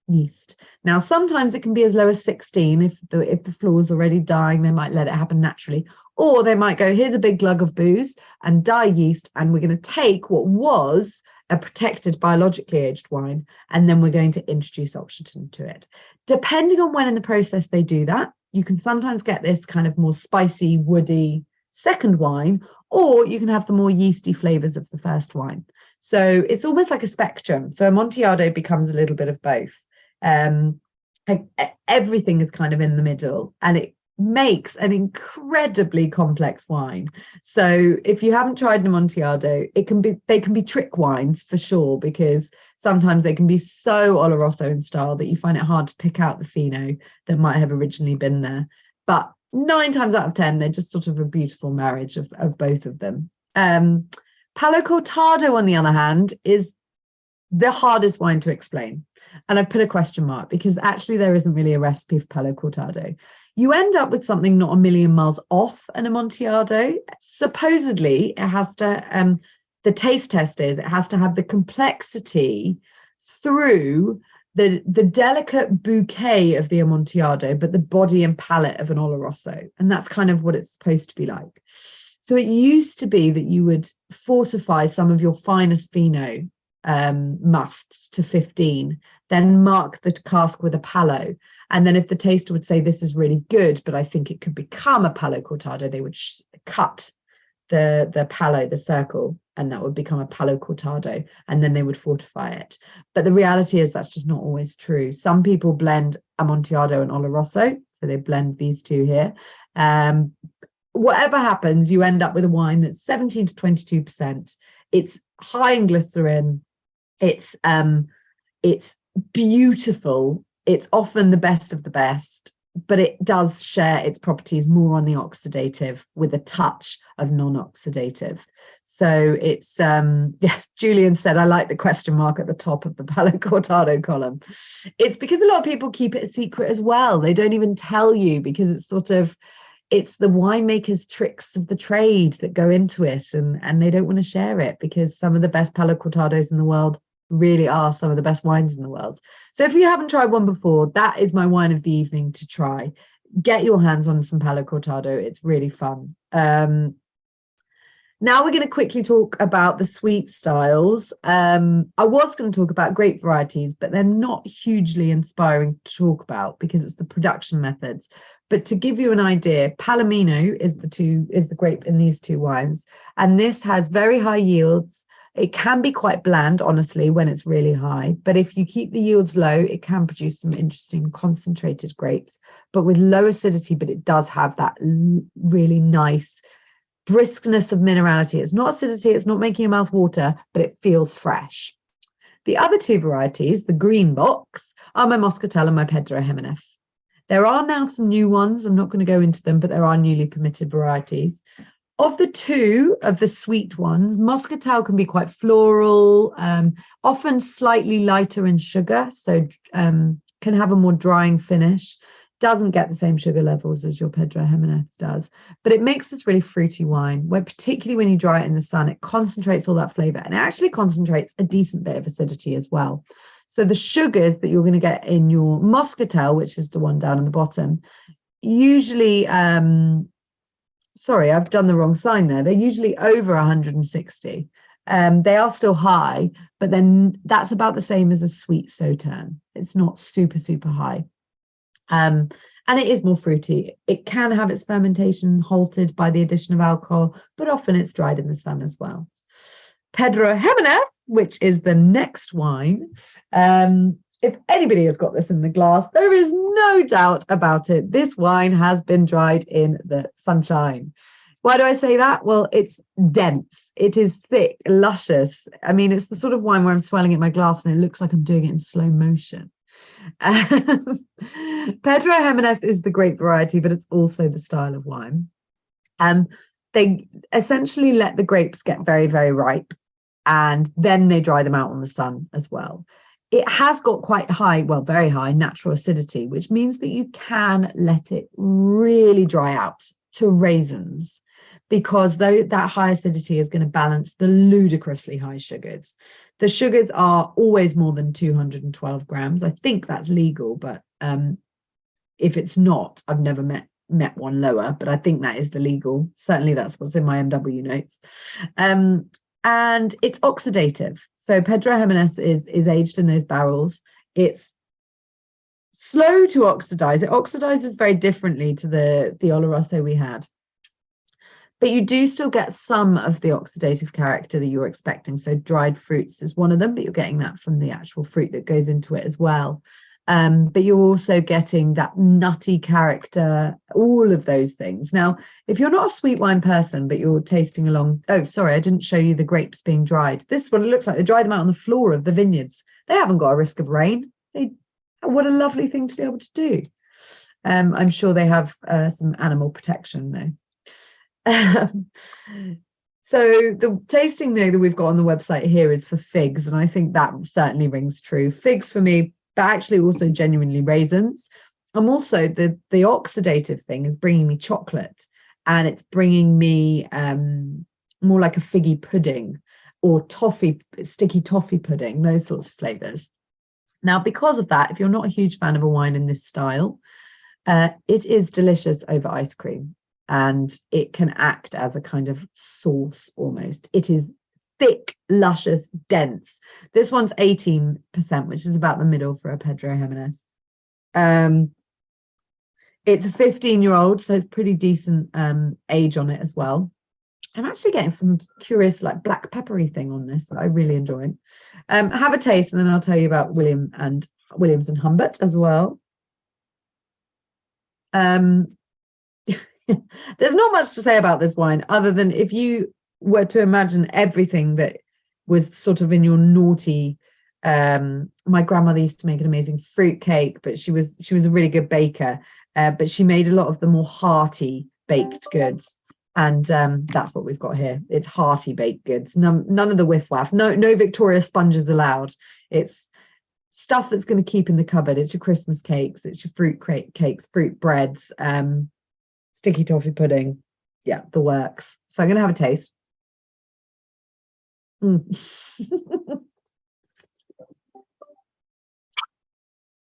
yeast. Now, sometimes it can be as low as 16. If the flor is already dying, they might let it happen naturally, or they might go, here's a big glug of booze and die yeast, and we're going to take what was a protected biologically aged wine, and then we're going to introduce oxygen to it. Depending on when in the process they do that, you can sometimes get this kind of more spicy, woody second wine, or you can have the more yeasty flavors of the first wine. So it's almost like a spectrum. So Amontillado becomes a little bit of both. Everything is kind of in the middle, and it makes an incredibly complex wine. So if you haven't tried an Amontillado, they can be trick wines for sure, because sometimes they can be so Oloroso in style that you find it hard to pick out the Fino that might have originally been there. But 9 times out of 10, they're just sort of a beautiful marriage of both of them. Palo Cortado, on the other hand, is the hardest wine to explain. And I've put a question mark, because actually there isn't really a recipe for Palo Cortado. You end up with something not a million miles off an Amontillado. Supposedly, it has to, the taste test is, it has to have the complexity through the delicate bouquet of the Amontillado, but the body and palate of an Oloroso. And that's kind of what it's supposed to be like. So it used to be that you would fortify some of your finest Fino musts to 15, then mark the cask with a Palo, and then if the taster would say this is really good, but I think it could become a Palo Cortado, they would cut the Palo, the circle, and that would become a Palo Cortado, and then they would fortify it. But the reality is that's just not always true. Some people blend Amontillado and Oloroso, so they blend these 2 here. Whatever happens, you end up with a wine that's 17 to 22%. It's high in glycerin. It's beautiful. It's often the best of the best, but it does share its properties more on the oxidative with a touch of non-oxidative. So it's yeah, Julian said, I like the question mark at the top of the Palo Cortado column. It's because a lot of people keep it a secret as well. They don't even tell you, because it's sort of, it's the winemaker's tricks of the trade that go into it, and they don't want to share it, because some of the best Palo Cortados in the world really are some of the best wines in the world. So if you haven't tried one before, that is my wine of the evening to try. Get your hands on some Palo Cortado. It's really fun. Now we're going to quickly talk about the sweet styles. I was going to talk about grape varieties, but they're not hugely inspiring to talk about because it's the production methods. But to give you an idea, Palomino is the grape in these two wines, and this has very high yields. It can be quite bland, honestly, when it's really high. But if you keep the yields low, it can produce some interesting concentrated grapes, but with low acidity. But it does have that really nice briskness of minerality. It's not acidity, it's not making your mouth water, but it feels fresh. The other two varieties, the green box, are my Moscatel and my Pedro Ximénez. There are now some new ones. I'm not going to go into them, but there are newly permitted varieties. Of the two of the sweet ones, Moscatel can be quite floral, often slightly lighter in sugar, so can have a more drying finish. Doesn't get the same sugar levels as your Pedro Ximénez does, but it makes this really fruity wine, where particularly when you dry it in the sun, it concentrates all that flavor, and it actually concentrates a decent bit of acidity as well. So the sugars that you're going to get in your Moscatel, which is the one down at the bottom, usually, sorry, I've done the wrong sign there. They're usually over 160. They are still high, but then that's about the same as a sweet Sauterne. It's not super, super high. And it is more fruity. It can have its fermentation halted by the addition of alcohol, but often it's dried in the sun as well. Pedro Ximénez, which is the next wine. If anybody has got this in the glass, there is no doubt about it. This wine has been dried in the sunshine. Why do I say that? Well, it's dense. It is thick, luscious. I mean, it's the sort of wine where I'm swelling in my glass and it looks like I'm doing it in slow motion. Pedro Ximénez is the grape variety, but it's also the style of wine. They essentially let the grapes get very, very ripe, and then they dry them out on the sun as well. It has got quite high, well, very high natural acidity, which means that you can let it really dry out to raisins, because that high acidity is going to balance the ludicrously high sugars. The sugars are always more than 212 grams. I think that's legal, but if it's not, I've never met one lower, but I think that is the legal. Certainly that's what's in my MW notes. And it's oxidative. So Pedro Ximénez is aged in those barrels. It's slow to oxidize. It oxidizes very differently to the Oloroso we had. But you do still get some of the oxidative character that you're expecting. So dried fruits is one of them, but you're getting that from the actual fruit that goes into it as well. But you're also getting that nutty character, all of those things. Now, if you're not a sweet wine person, but you're tasting along, oh, sorry, I didn't show you the grapes being dried. This is what it looks like. They dried them out on the floor of the vineyards. They haven't got a risk of rain. What a lovely thing to be able to do. I'm sure they have some animal protection though. So the tasting note that we've got on the website here is for figs, and I think that certainly rings true. Figs for me, but actually also genuinely raisins. I'm also the oxidative thing is bringing me chocolate, and it's bringing me more like a figgy pudding or toffee, sticky toffee pudding, those sorts of flavors. Now, because of that, if you're not a huge fan of a wine in this style, it is delicious over ice cream. And it can act as a kind of sauce almost. It is thick, luscious, dense. This one's 18%, which is about the middle for a Pedro Ximénez. It's a 15-year-old, so it's pretty decent age on it as well. I'm actually getting some curious, like black peppery thing on this that I really enjoy. Have a taste, and then I'll tell you about Williams and Humbert as well. There's not much to say about this wine other than if you were to imagine everything that was sort of in your naughty My grandmother used to make an amazing fruit cake, but she was a really good baker. But she made a lot of the more hearty baked goods. And that's what we've got here. It's hearty baked goods. None of the whiff waff. No Victoria sponges allowed. It's stuff that's going to keep in the cupboard. It's your Christmas cakes. It's your fruit cakes, fruit breads, sticky toffee pudding. Yeah, the works. So I'm going to have a taste.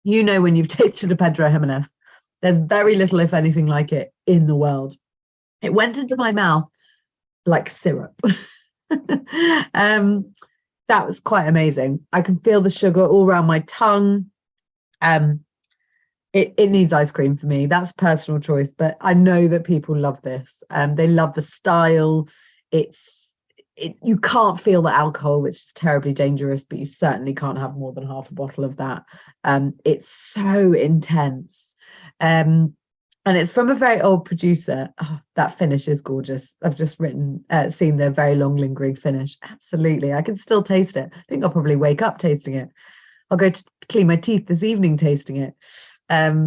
You know when you've tasted a Pedro Ximénez. There's very little, if anything, like it in the world. It went into my mouth like syrup. That was quite amazing. I can feel the sugar all around my tongue. It needs ice cream for me. That's personal choice, but I know that people love this. They love the style. You can't feel the alcohol, which is terribly dangerous, but you certainly can't have more than half a bottle of that. It's so intense. And it's from a very old producer. Oh, that finish is gorgeous. I've just seen their very long lingering finish. Absolutely. I can still taste it. I think I'll probably wake up tasting it. I'll go to clean my teeth this evening tasting it.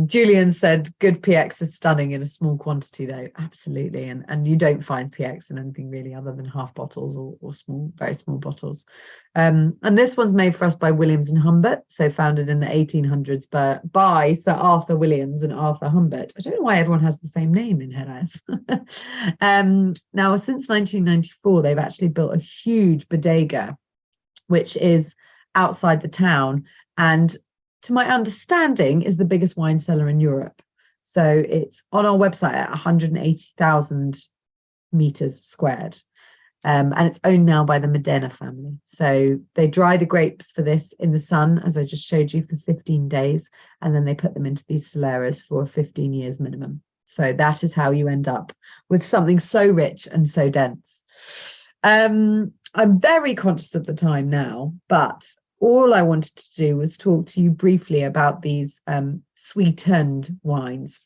Julian said good PX is stunning in a small quantity though. Absolutely. And you don't find PX in anything really other than half bottles or small, very small bottles. And this one's made for us by Williams and Humbert, so founded in the 1800s by Sir Arthur Williams and Arthur Humbert. I don't know why everyone has the same name in Jerez. Now, since 1994, they've actually built a huge bodega, which is outside the town, and to my understanding is the biggest wine cellar in Europe. So it's on our website at 180,000 meters squared. And it's owned now by the Medina family. So they dry the grapes for this in the sun, as I just showed you, for 15 days. And then they put them into these soleras for 15 years minimum. So that is how you end up with something so rich and so dense. I'm very conscious of the time now, but all I wanted to do was talk to you briefly about these sweetened wines.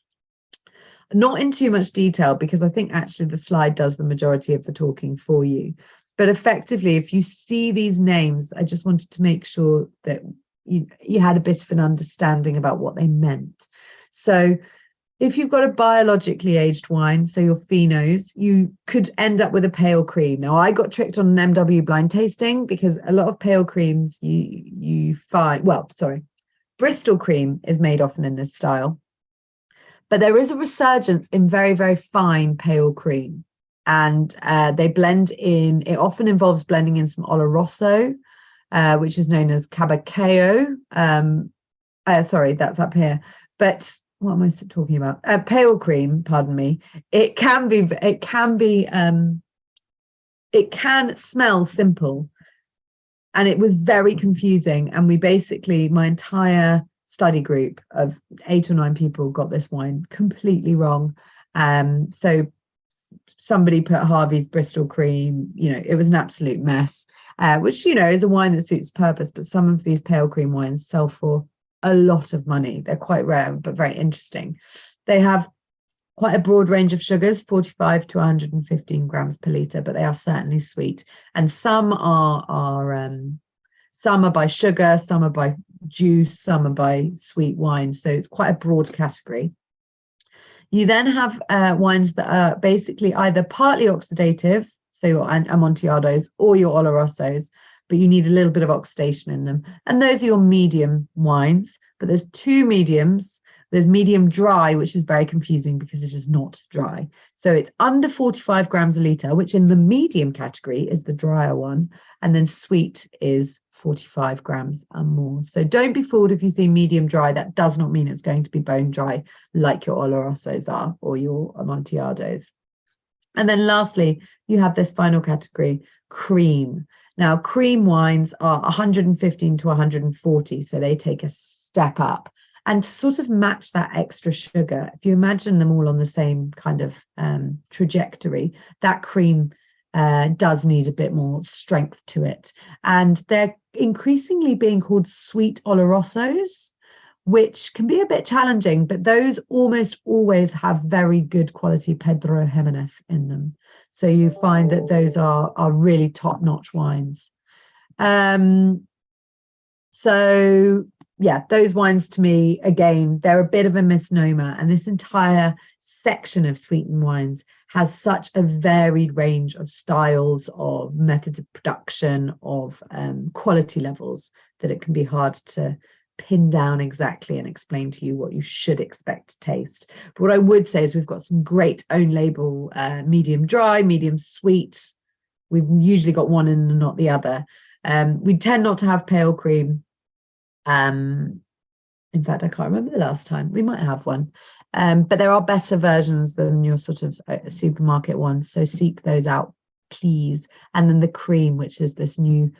Not in too much detail, because I think actually the slide does the majority of the talking for you. But effectively, if you see these names, I just wanted to make sure that you had a bit of an understanding about what they meant. So if you've got a biologically aged wine, so your Finos, you could end up with a pale cream. Now, I got tricked on an MW blind tasting because a lot of pale creams you find, Bristol cream is made often in this style. But there is a resurgence in very, very fine pale cream. And they blend in, it often involves blending in some Oloroso, which is known as Cabacao. Sorry, that's up here. But what am I talking about? Pale cream, pardon me. It can smell simple. And it was very confusing. And we basically, my entire study group of 8 or 9 people got this wine completely wrong. So somebody put Harvey's Bristol cream, it was an absolute mess, which, is a wine that suits purpose. But some of these pale cream wines sell for a lot of money. They're quite rare, but very interesting. They have quite a broad range of sugars, 45 to 115 grams per litre, but they are certainly sweet. And some are by sugar, some are by juice, some are by sweet wine. So it's quite a broad category. You then have wines that are basically either partly oxidative, so your Amontillados or your Olorosos, but you need a little bit of oxidation in them. And those are your medium wines, but there's 2 mediums. There's medium dry, which is very confusing because it is not dry. So it's under 45 grams a litre, which in the medium category is the drier one. And then sweet is 45 grams and more. So don't be fooled if you see medium dry. That does not mean it's going to be bone dry like your Olorosos are or your Amontillados. And then lastly, you have this final category, cream. Now, cream wines are 115 to 140, so they take a step up. And to sort of match that extra sugar, if you imagine them all on the same kind of trajectory, that cream does need a bit more strength to it. And they're increasingly being called sweet Olorosos, which can be a bit challenging, but those almost always have very good quality Pedro Ximénez in them. So you find that those are really top-notch wines. So yeah, those wines to me, again, they're a bit of a misnomer. And this entire section of sweetened wines has such a varied range of styles, of methods of production, of quality levels, that it can be hard to pin down exactly and explain to you what you should expect to taste. But what I would say is we've got some great own label, medium dry, medium sweet. We've usually got one and not the other. We tend not to have pale cream. In fact, I can't remember the last time. We might have one. But there are better versions than your sort of supermarket ones. So seek those out, please. And then the cream, which is this new,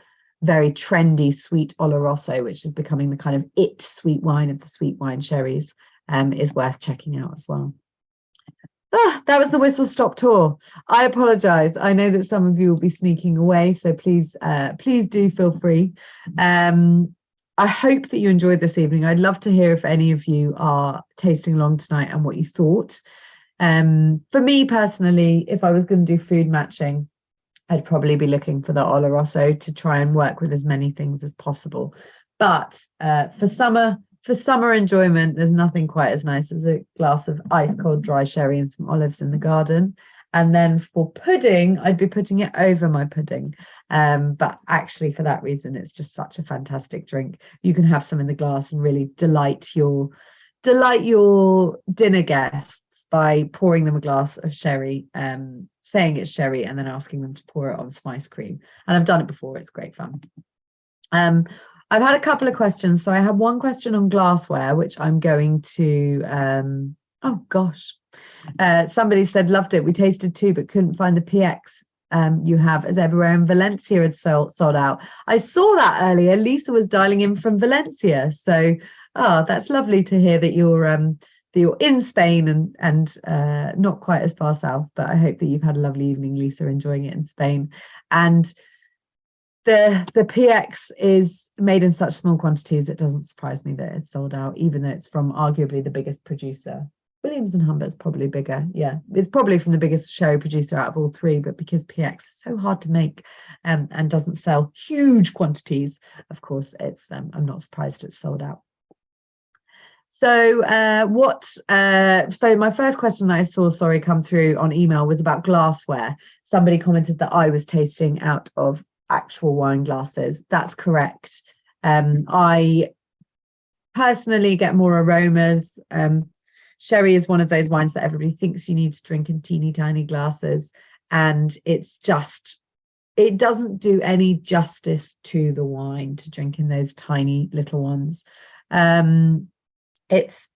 very trendy sweet Oloroso, which is becoming the kind of it sweet wine of the sweet wine sherries, is worth checking out as well. That was the whistle stop tour. I apologize. I know that some of you will be sneaking away, so please do feel free. I hope that you enjoyed this evening. I'd love to hear if any of you are tasting along tonight and what you thought. For me personally, if I was going to do food matching, I'd probably be looking for the Oloroso to try and work with as many things as possible. But for summer enjoyment, there's nothing quite as nice as a glass of ice cold dry sherry and some olives in the garden. And then for pudding, I'd be putting it over my pudding. But actually, for that reason, it's just such a fantastic drink. You can have some in the glass and really delight your dinner guests by pouring them a glass of sherry, saying it's sherry, and then asking them to pour it on some ice cream. And I've done it before. It's great fun. I've had a couple of questions. So I have one question on glassware, which I'm going to, oh gosh. Somebody said, loved it. We tasted two, but couldn't find the PX you have, as everywhere in Valencia had sold out. I saw that earlier. Lisa was dialing in from Valencia. So, that's lovely to hear that you're in Spain and not quite as far south, but I hope that you've had a lovely evening, Lisa, enjoying it in Spain. And the PX is made in such small quantities, it doesn't surprise me that it's sold out, even though it's from arguably the biggest producer. Williams and Humbert's probably bigger. Yeah, it's probably from the biggest sherry producer out of all three, but because PX is so hard to make and doesn't sell huge quantities, of course, it's I'm not surprised it's sold out. So so my first question that I saw, come through on email was about glassware. Somebody commented that I was tasting out of actual wine glasses. That's correct. I personally get more aromas. Sherry is one of those wines that everybody thinks you need to drink in teeny tiny glasses, and it doesn't do any justice to the wine to drink in those tiny little ones. It's,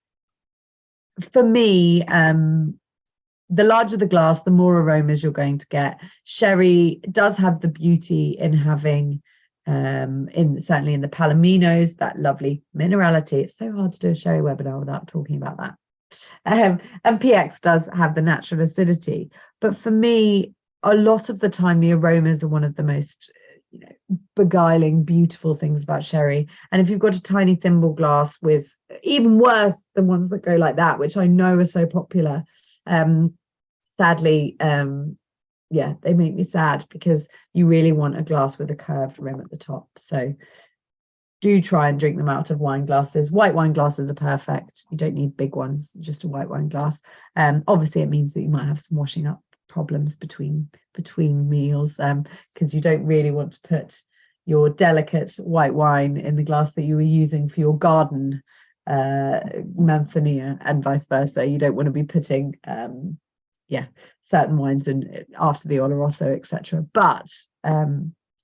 for me, the larger the glass, the more aromas you're going to get. Sherry does have the beauty in having, certainly in the Palominos, that lovely minerality. It's so hard to do a sherry webinar without talking about that. And PX does have the natural acidity, but for me, a lot of the time the aromas are one of the most beguiling, beautiful things about sherry. And if you've got a tiny thimble glass, with even worse the ones that go like that, which I know are so popular, sadly, they make me sad, because you really want a glass with a curved rim at the top. So do try and drink them out of wine glasses. White wine glasses are perfect. You don't need big ones, just a white wine glass. Obviously, it means that you might have some washing up problems between meals, because you don't really want to put your delicate white wine in the glass that you were using for your garden Manzanilla, and vice versa. You don't want to be putting certain wines in after the Oloroso, etc. But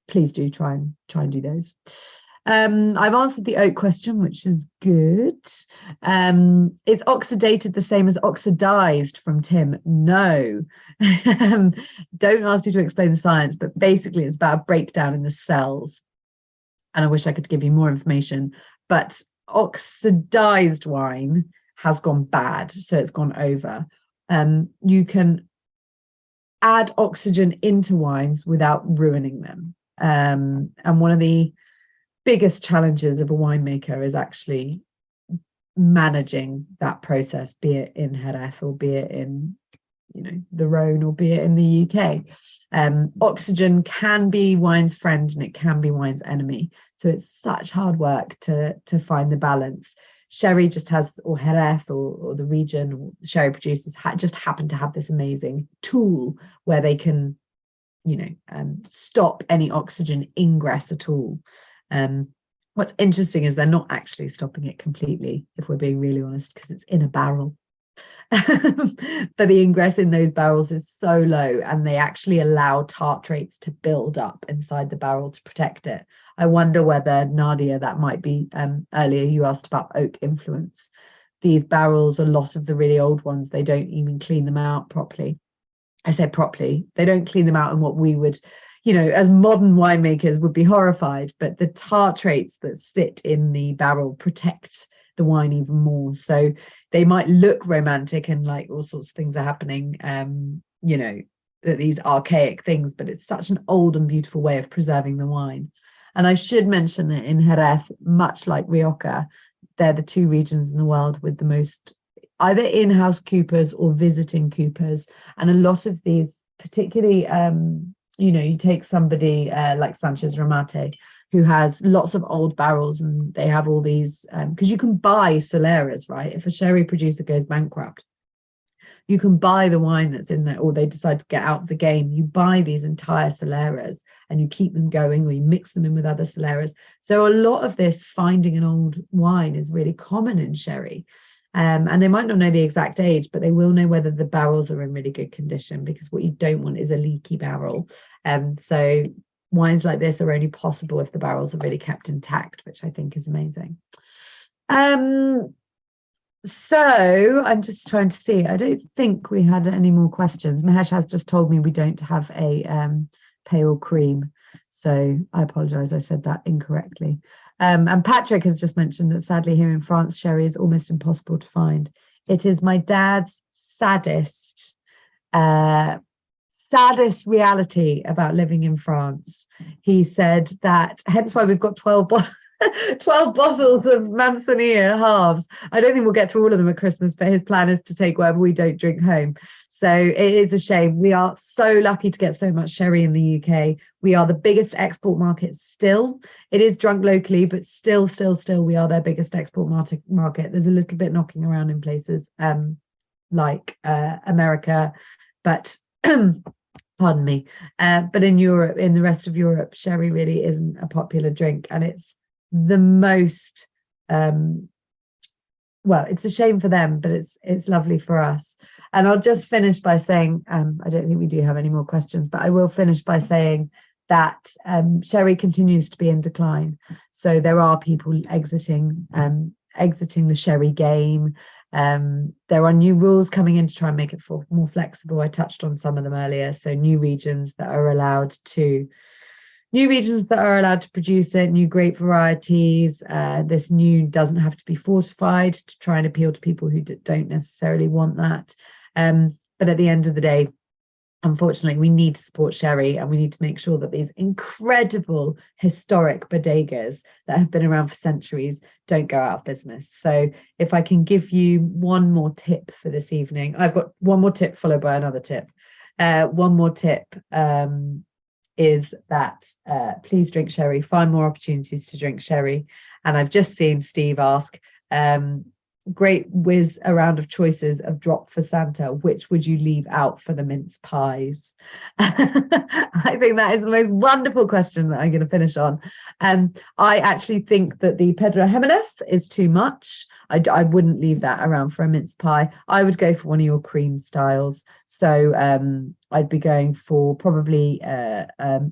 please do try and do those. I've answered the oak question, which is good. Is oxidated the same as oxidized, from Tim? No. Don't ask me to explain the science, but basically it's about a breakdown in the cells. And I wish I could give you more information, but oxidized wine has gone bad, so it's gone over. You can add oxygen into wines without ruining them. And one of the biggest challenges of a winemaker is actually managing that process, be it in Jerez or be it in the Rhone, or be it in the UK. Oxygen can be wine's friend and it can be wine's enemy. So it's such hard work to find the balance. Sherry just has, or Jerez, or the region, or sherry producers just happen to have this amazing tool where they can, stop any oxygen ingress at all. What's interesting is they're not actually stopping it completely, if we're being really honest, because it's in a barrel. But the ingress in those barrels is so low, and they actually allow tartrates to build up inside the barrel to protect it. I wonder whether, Nadia, that might be, earlier you asked about oak influence. These barrels, a lot of the really old ones, they don't even clean them out properly. I said properly, they don't clean them out in what we would, as modern winemakers would be horrified, but the tartrates that sit in the barrel protect the wine even more. So they might look romantic and like all sorts of things are happening, that these archaic things, but it's such an old and beautiful way of preserving the wine. And I should mention that in Jerez, much like Rioja, they're the two regions in the world with the most either in-house coopers or visiting coopers. And a lot of these, particularly, you take somebody like Sanchez Ramate, who has lots of old barrels, and they have all these, because you can buy soleras, right? If a sherry producer goes bankrupt, you can buy the wine that's in there, or they decide to get out of the game. You buy these entire soleras and you keep them going, or you mix them in with other soleras. So a lot of this finding an old wine is really common in sherry. And they might not know the exact age, but they will know whether the barrels are in really good condition, because what you don't want is a leaky barrel. So wines like this are only possible if the barrels are really kept intact, which I think is amazing. So I'm just trying to see. I don't think we had any more questions. Mahesh has just told me we don't have a pale cream. So I apologize, I said that incorrectly. And Patrick has just mentioned that sadly here in France, sherry is almost impossible to find. It is my dad's saddest reality about living in France. He said that, hence why we've got 12 bottles of Manzanilla halves. I don't think we'll get through all of them at Christmas, but his plan is to take whatever we don't drink home. So it is a shame. We are so lucky to get so much sherry in the UK. We are the biggest export market still. It is drunk locally, but still, we are their biggest export market. There's a little bit knocking around in places like America, but pardon me. But in Europe, in the rest of Europe, sherry really isn't a popular drink, and it's the most it's a shame for them, but it's lovely for us. And I'll just finish by saying, I don't think we do have any more questions, but I will finish by saying that sherry continues to be in decline. So there are people exiting the sherry game. There are new rules coming in to try and make it more flexible. I touched on some of them earlier. So new regions that are allowed to produce it, new grape varieties. This new doesn't have to be fortified to try and appeal to people who don't necessarily want that. But at the end of the day, unfortunately, we need to support sherry, and we need to make sure that these incredible historic bodegas that have been around for centuries don't go out of business. So if I can give you one more tip for this evening, I've got one more tip followed by another tip. One more tip is that please drink sherry, find more opportunities to drink sherry. And I've just seen Steve ask, great whiz a round of choices of drop for Santa, which would you leave out for the mince pies? I think that is the most wonderful question that I'm going to finish on. I actually think that the Pedro Ximénez is too much. I wouldn't leave that around for a mince pie. I would go for one of your cream styles. So I'd be going for probably could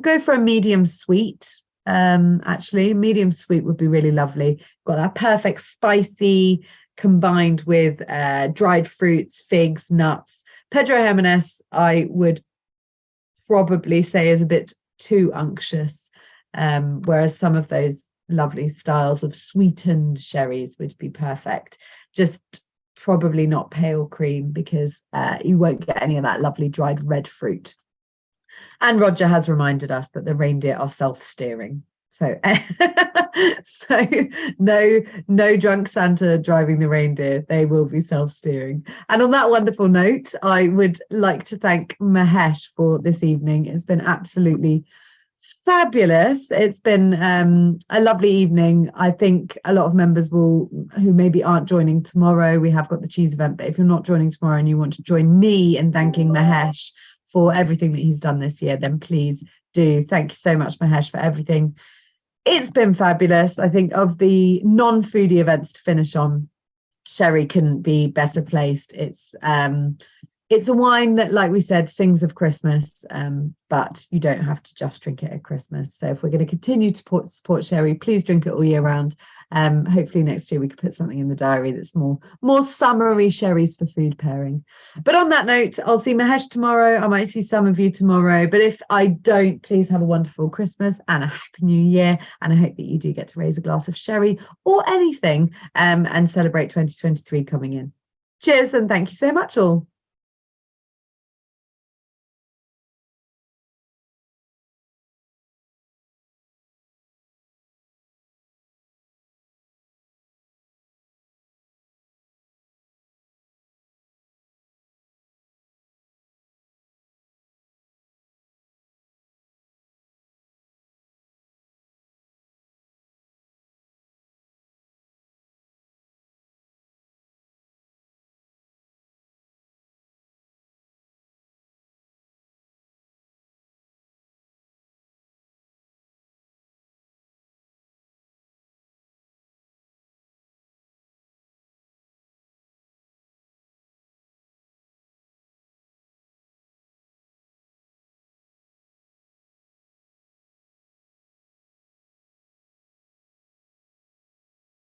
go for a medium sweet. Actually, medium sweet would be really lovely. Got that perfect spicy combined with dried fruits, figs, nuts. Pedro Ximénez, I would probably say, is a bit too unctuous, whereas some of those lovely styles of sweetened sherries would be perfect. Just probably not pale cream, because you won't get any of that lovely dried red fruit. And Roger has reminded us that the reindeer are self-steering. So, so no drunk Santa driving the reindeer. They will be self-steering. And on that wonderful note, I would like to thank Mahesh for this evening. It's been absolutely fabulous. It's been a lovely evening. I think a lot of members who maybe aren't joining tomorrow, we have got the cheese event, but if you're not joining tomorrow and you want to join me in thanking Mahesh for everything that he's done this year, then please do. Thank you so much, Mahesh, for everything. It's been fabulous. I think of the non-foodie events to finish on, sherry couldn't be better placed. It's a wine that, like we said, sings of Christmas, but you don't have to just drink it at Christmas. So if we're going to continue to support sherry, please drink it all year round. Hopefully next year we could put something in the diary that's more summery sherries for food pairing. But on that note, I'll see Mahesh tomorrow. I might see some of you tomorrow. But if I don't, please have a wonderful Christmas and a happy new year. And I hope that you do get to raise a glass of sherry or anything and celebrate 2023 coming in. Cheers and thank you so much all.